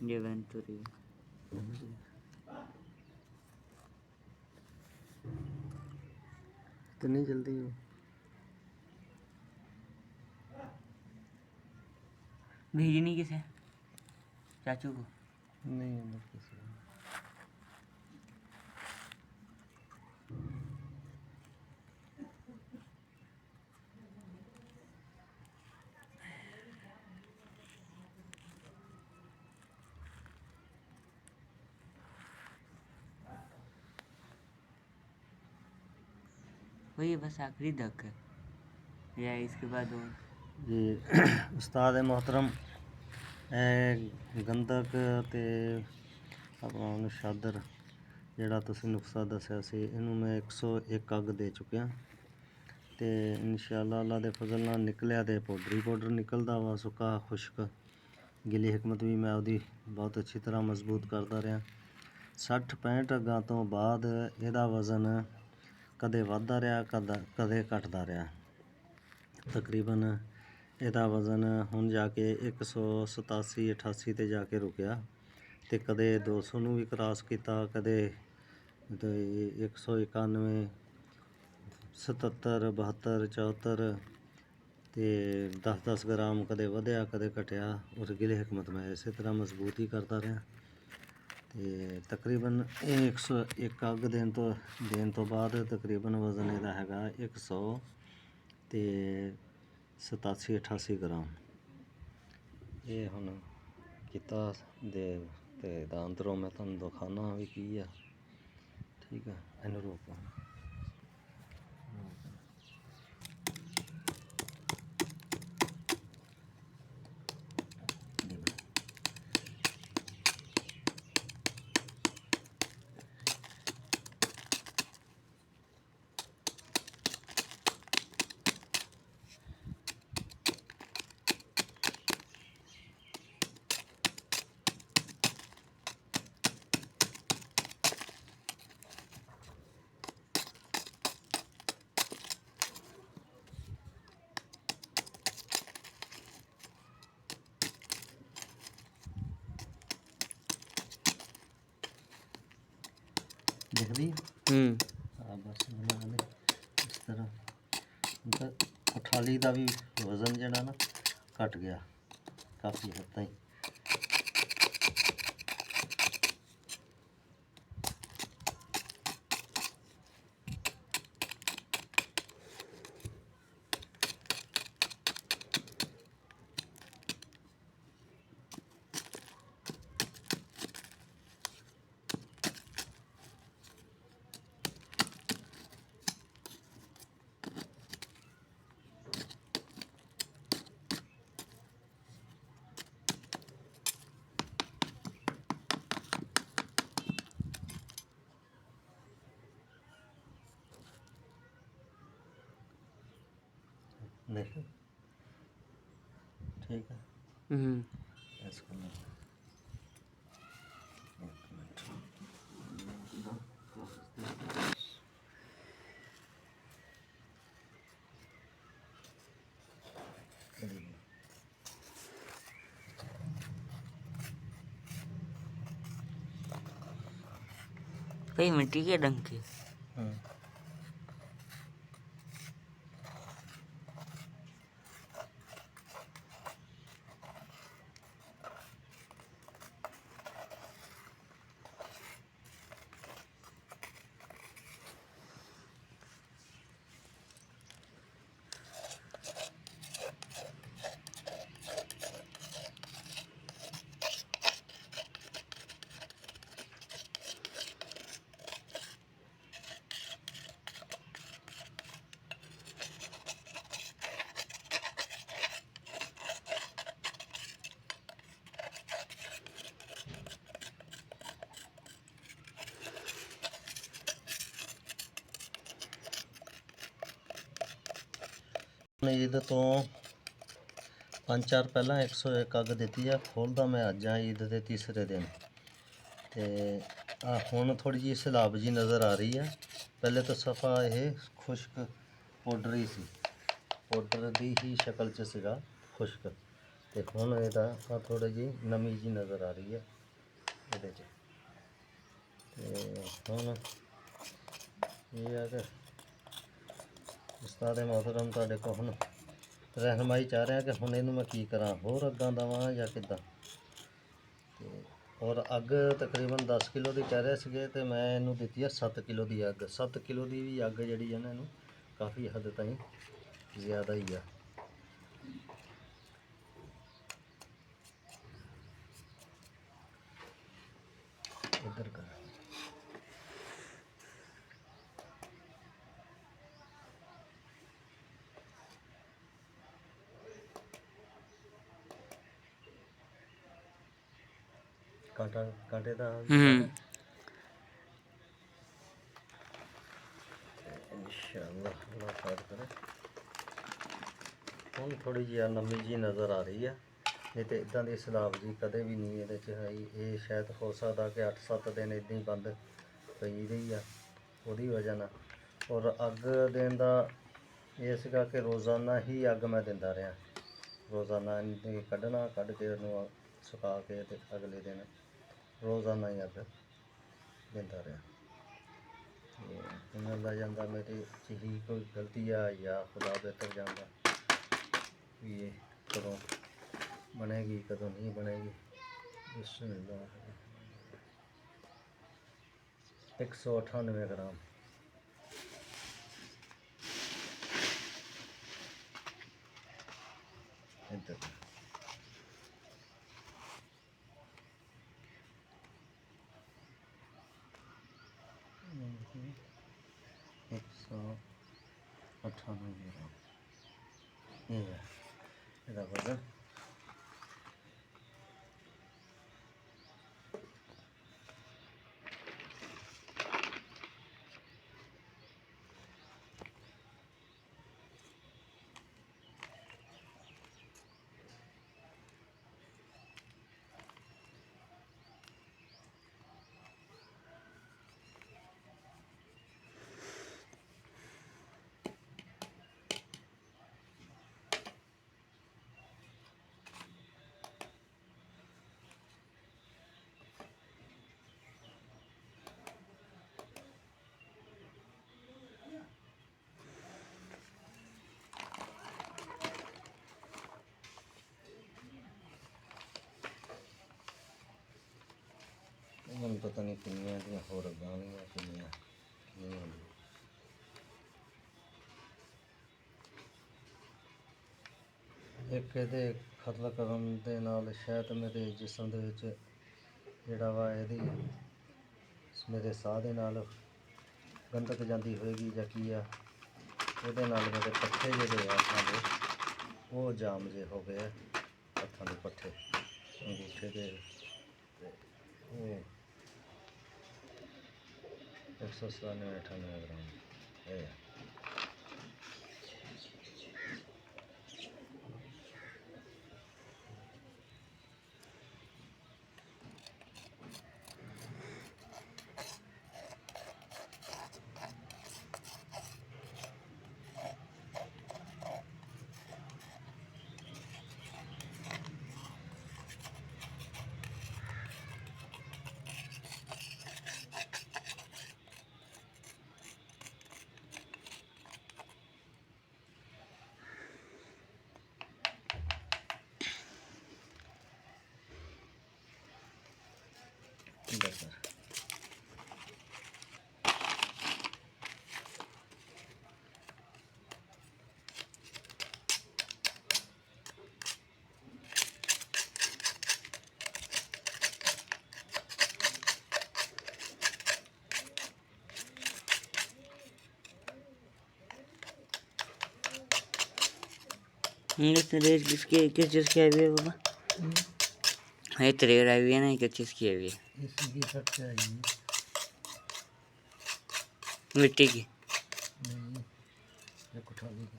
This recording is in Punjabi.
ये वेंचुरी इतनी जल्दी हो भेजनी किसे चाचू को नहीं अंदर किसी वही बस आखिरी तक है या इसके बाद और जी उस्ताद मोहतरम गंधक ते अपना नशादर ਜਿਹੜਾ ਤੁਸੀਂ ਨੁਸਖਾ ਦੱਸਿਆ ਸੀ ਇਹਨੂੰ ਮੈਂ 101 ਅੱਗ ਦੇ ਚੁੱਕਿਆ ਤੇ ਇਨਸ਼ਾਅੱਲਾ ਅੱਲਾ ਦੇ ਫਜ਼ਲ ਨਾਲ ਨਿਕਲਿਆ ਤੇ ਪਾਊਡਰ ਨਿਕਲਦਾ ਵਾ ਸੁੱਕਾ ਖੁਸ਼ਕ ਗਿੱਲੀ ਹਕਮਤ ਵੀ ਮੈਂ ਉਹਦੀ ਬਹੁਤ ਅੱਛੀ ਤਰ੍ਹਾਂ ਮਜ਼ਬੂਤ ਕਰਦਾ ਰਿਹਾ 60-65 ਅੱਗਾਂ ਤੋਂ ਬਾਅਦ ਇਹਦਾ ਵਜ਼ਨ ਕਦੇ ਵੱਧਦਾ ਰਿਹਾ ਕਦੇ ਘਟਦਾ ਰਿਹਾ ਤਕਰੀਬਨ ਇਹਦਾ ਵਜ਼ਨ ਹੁਣ ਜਾ ਕੇ 187-88 ਤੇ ਜਾ ਕੇ ਰੁਕਿਆ ਤੇ ਕਦੇ 200 ਨੂੰ ਵੀ ਕ੍ਰਾਸ ਕੀਤਾ ਕਦੇ 191 77 72 74 ਤੇ 10-10 ਗ੍ਰਾਮ ਕਦੇ ਵਧਿਆ ਕਦੇ ਘਟਿਆ ਉਸ ਗਿਲੇ ਹਕਮਤ ਮੈਂ ਇਸੇ ਤਰ੍ਹਾਂ ਮਜ਼ਬੂਤ ਹੀ ਕਰਦਾ ਰਿਹਾ ਤੇ ਤਕਰੀਬਨ ਇਹ 101 ਅੱਗ ਦੇਣ ਤੋਂ ਬਾਅਦ ਤਕਰੀਬਨ ਵਜ਼ਨ ਇਹਦਾ ਹੈਗਾ 100 ਤੇ 87-88 ਗ੍ਰਾਮ ਇਹ ਹੁਣ ਕੀਤਾ ਦੇ ਤੇ ਦਾ ਅੰਦਰੋਂ ਮੈਂ ਤੁਹਾਨੂੰ ਦਿਖਾਉਣਾ ਵੀ ਕੀ ਆ ਠੀਕ ਆ ਇਹਨੂੰ ਰੋਕੋ दिखती हाँ बस इस तरह मतलब थाली का भी वज़न जड़ा ना घट गया काफ़ी हद तक देखो ठीक है इसको भाई मिट्टी के डंक के ईद तो 5-4 ਪਹਿਲਾਂ 101 ਅੱਗ ਦਿੱਤੀ ਆ ਖੋਲ੍ਹਦਾ ਮੈਂ ਅੱਜ ਆ ਈਦ ਦੇ ਤੀਸਰੇ ਦਿਨ ਤੇ ਆ ਹੁਣ ਥੋੜੀ ਜਿਹੀ ਸਲਾਬ ਜੀ ਨਜ਼ਰ ਆ ਰਹੀ ਆ ਪਹਿਲੇ ਤਾਂ ਸਫਾ ਇਹ ਖੁਸ਼ਕ ਪਾਊਡਰ ਹੀ ਸੀ ਪਾਊਡਰ ਦੀ ਹੀ ਸ਼ਕਲ 'ਚ ਸੀਗਾ ਖੁਸ਼ਕ, ਤੇ ਹੁਣ ਇਹਦਾ ਆ ਥੋੜ੍ਹੀ ਜਿਹੀ ਨਮੀ ਜੀ ਨਜ਼ਰ ਆ ਰਹੀ ਹੈ ਇਹਦੇ 'ਚ। ਤੇ ਹੁਣ ਇਹ ਆ ਕਿ ਉਸਤਾਦ ਮੁਹਤਰਮ ਤੁਹਾਡੇ ਕੋਲ ਹੁਣ ਰਹਿਨਮਾਈ ਚਾਹ ਰਿਹਾ ਕਿ ਹੁਣ ਇਹਨੂੰ ਮੈਂ ਕੀ ਕਰਾਂ, ਹੋਰ ਅੱਗਾਂ ਦੇਵਾਂ ਜਾਂ ਕਿੱਦਾਂ। ਤੇ ਔਰ ਅੱਗ ਤਕਰੀਬਨ 10 ਕਿਲੋ ਦੀ ਕਹਿ ਰਹੇ ਸੀਗੇ, ਤੇ ਮੈਂ ਇਹਨੂੰ ਦਿੱਤੀ ਆ 7 ਕਿਲੋ ਦੀ ਅੱਗ। 7 ਕਿਲੋ ਦੀ ਵੀ ਅੱਗ ਜਿਹੜੀ ਹੈ ਨਾ, ਇਹਨੂੰ ਕਾਫੀ ਹੱਦ ਤਾਈਂ ਜ਼ਿਆਦਾ ਹੀ ਆ। ਇੱਧਰ ਕਰ ਕਾਂਟੇ ਦਾ इंशाअल्लाह अल्लाह खैर करे। ਹੁਣ ਥੋੜੀ ਜਿਹੀ ਨਮੀ ਜੀ ਨਜ਼ਰ ਆ ਰਹੀ ਹੈ, ਨਹੀਂ ਤੇ ਇਦਾਂ ਦੀ ਸਲਾਬ ਜੀ ਕਦੇ ਵੀ ਨਹੀਂ ਇਹਦੇ 'ਚ ਹੈ। ਇਹ ਸ਼ਾਇਦ ਹੋ ਸਕਦਾ ਕਿ 8-7 ਦਿਨ ਇੱਦਾਂ ਹੀ ਬੰਦ ਪਈ ਰਹੀ ਆ ਉਹਦੀ ਵਜ੍ਹਾ ਨਾਲ। ਔਰ ਅੱਗ ਦੇਣ ਦਾ ਇਹ ਸੀਗਾ ਕਿ ਰੋਜ਼ਾਨਾ ਹੀ ਅੱਗ ਮੈਂ ਦਿੰਦਾ ਰਿਹਾ, ਰੋਜ਼ਾਨਾ ਇਹਨੂੰ ਕੱਢਣਾ, ਕੱਢ ਕੇ ਉਹਨੂੰ ਸੁਕਾ ਕੇ ਤੇ ਅਗਲੇ ਦਿਨ ਰੋਜ਼ਾਨਾ ਹੀ ਅੱਗ ਦਿੰਦਾ ਰਿਹਾ। ਮੈਨੂੰ ਲੱਗ ਜਾਂਦਾ ਮੇਰੇ 'ਚ ਹੀ ਕੋਈ ਗਲਤੀ ਆ ਜਾਂ ਖੁਦਾ ਬਿਹਤਰ ਜਾਣਦਾ ਵੀ ਇਹ ਕਦੋਂ ਬਣੇਗੀ ਕਦੋਂ ਨਹੀਂ ਬਣੇਗੀ। ਬਿਸਮਿल्लाह 198 ਗ੍ਰਾਮ। ਇੱਧਰ 198 ਗ੍ਰਾਮ ਇਹ ਹੈ ਇਹਦਾ ਵਜ਼ਨ। ਮੈਨੂੰ ਪਤਾ ਨਹੀਂ ਕਿੰਨੀਆਂ ਦੀਆਂ ਹੋਰ ਗਾਣੀਆਂ ਕਿੰਨੀਆਂ ਨਹੀਂ ਹੁੰਦੀਆਂ। ਇੱਕ ਇਹਦੇ ਕਤਲ ਕਰਨ ਦੇ ਨਾਲ ਸ਼ਾਇਦ ਮੇਰੇ ਜਿਸਮ ਦੇ ਵਿੱਚ ਜਿਹੜਾ ਵਾ ਇਹਦੀ ਮੇਰੇ ਸਾਹ ਦੇ ਨਾਲ ਗੰਧਕ ਜਾਂਦੀ ਹੋਏਗੀ ਜਾਂ ਕੀ ਆ, ਉਹਦੇ ਨਾਲ ਮੇਰੇ ਪੱਠੇ ਜਿਹੜੇ ਆ ਸਾਡੇ ਉਹ ਜਾਮ ਜੇ ਹੋ ਗਏ, ਹੱਥਾਂ ਦੇ ਪੱਠੇ ਅੰਗੂਠੇ ਦੇ। ਉਹ 198 ਗ੍ਰਾਮ ਇਹ बस सर। किस चीज़ की आई हुई है बाबा? ये ट्रेड आई हुई है ना, किस चीज़ की आई हुई है? इसी की छत से आई है। मिट्टी की। नहीं, ये कुठाली की।